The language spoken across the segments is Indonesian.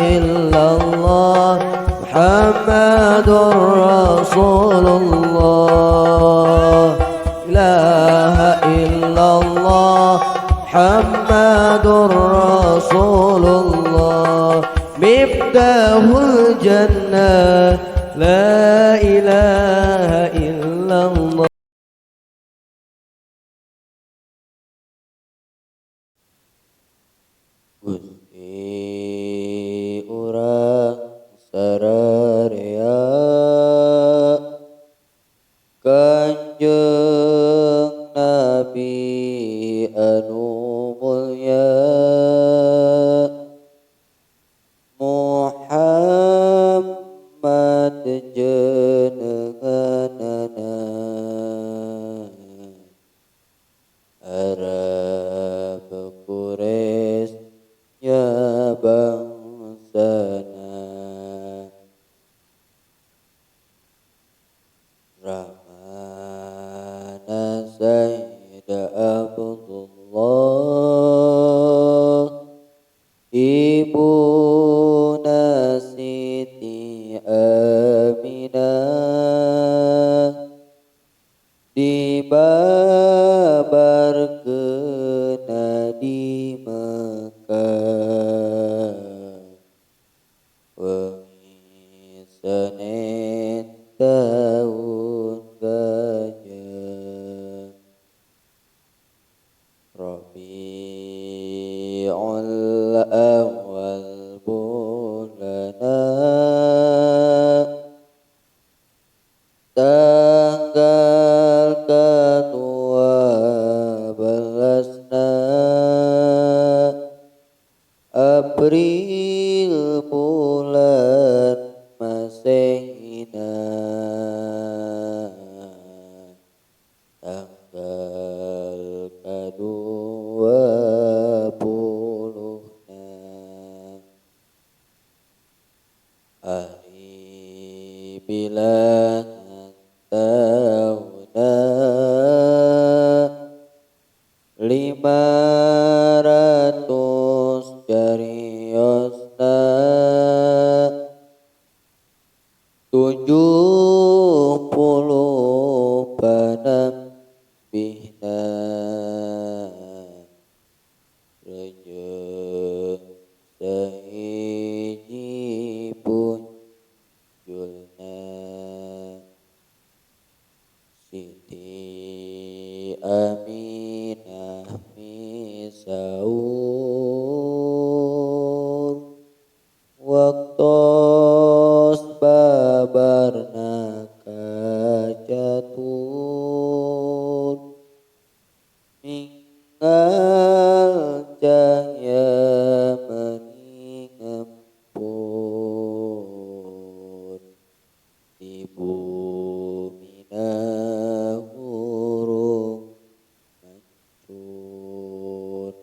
illallah Muhammadur Rasulullah. Ilaha illallah Muhammadur Rasulullah. Miftahul jannah la ilaha illallah. Gusti urang sararea Kanjeng Nabi anu mulya Muhammad jenenganana Arab Quraisy ya bangsana Rahmana Sayyid Abdullah Ibuna Siti Aminah dibabarkeun di Mekah wengi Senin tahun gajah Rabiul Awal bulana tanggal ke-12 April bulan Masehina tanggal ke-20 ahli bilangan tahuna 500 jariosna 70 panambihna rejeng sahiji punjulna Siti Aminah misaur waktos babarna kacatur ninggal cahya meningempun di bumina hurung mancur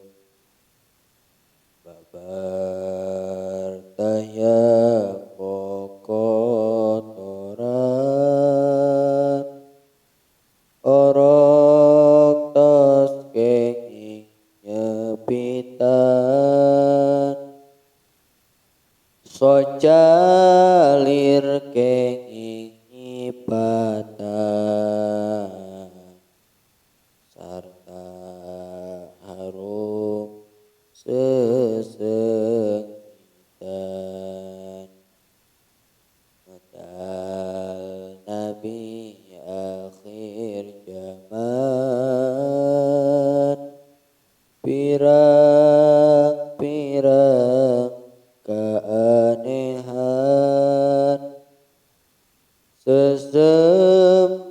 babar tayang kokotoran orok tos kenging nyepitan socalir kenging nyipatan sarta harum sesengitan medal Nabi akhir zaman pirang-pirang keanehan sesem